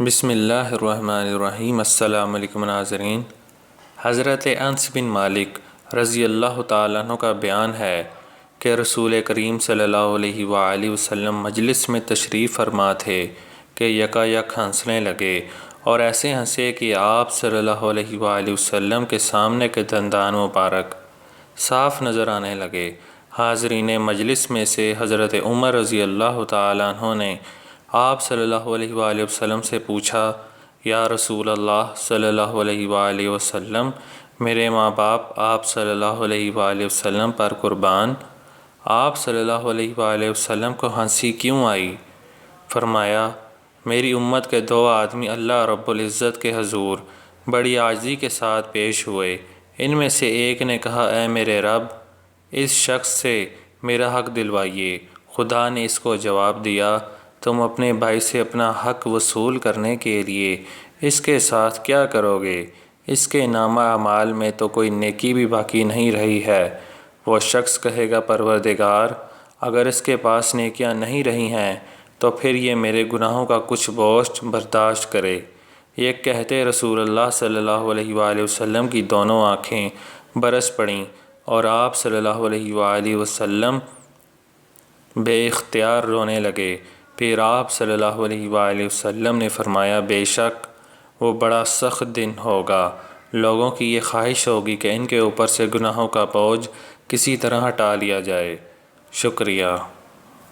بسم اللہ الرحمن الرحیم۔ السلام علیکم ناظرین۔ حضرت انس بن مالک رضی اللہ تعالیٰ عنہ کا بیان ہے کہ رسول کریم صلی اللہ علیہ وآلہ وسلم مجلس میں تشریف فرما تھے کہ یکا یک ہنسنے لگے، اور ایسے ہنسے کہ آپ صلی اللہ علیہ وآلہ وسلم کے سامنے کے دندان مبارک صاف نظر آنے لگے۔ حاضرین مجلس میں سے حضرت عمر رضی اللہ تعالیٰ عنہ نے آپ صلی اللہ علیہ وآلہ وسلم سے پوچھا، یا رسول اللہ صلی اللہ علیہ وآلہ وسلم، میرے ماں باپ آپ صلی اللہ علیہ وآلہ وسلم پر قربان۔ آپ صلی اللہ علیہ وآلہ وسلم کو ہنسی کیوں آئی؟ فرمایا، میری امت کے دو آدمی اللہ رب العزت کے حضور بڑی عاجزی کے ساتھ پیش ہوئے۔ ان میں سے ایک نے کہا، اے میرے رب، اس شخص سے میرا حق دلوائیے۔ خدا نے اس کو جواب دیا، تم اپنے بھائی سے اپنا حق وصول کرنے کے لیے اس کے ساتھ کیا کرو گے؟ اس کے نامہ اعمال میں تو کوئی نیکی بھی باقی نہیں رہی ہے۔ وہ شخص کہے گا، پروردگار، اگر اس کے پاس نیکیاں نہیں رہی ہیں تو پھر یہ میرے گناہوں کا کچھ بوجھ برداشت کرے۔ یہ کہتے رسول اللہ صلی اللہ علیہ وآلہ وسلم کی دونوں آنکھیں برس پڑیں اور آپ صلی اللہ علیہ وآلہ وسلم بے اختیار رونے لگے۔ پھر آپ صلی اللہ علیہ وآلہ وسلم نے فرمایا، بے شک وہ بڑا سخت دن ہوگا، لوگوں کی یہ خواہش ہوگی کہ ان کے اوپر سے گناہوں کا بوجھ کسی طرح ہٹا لیا جائے۔ شکریہ۔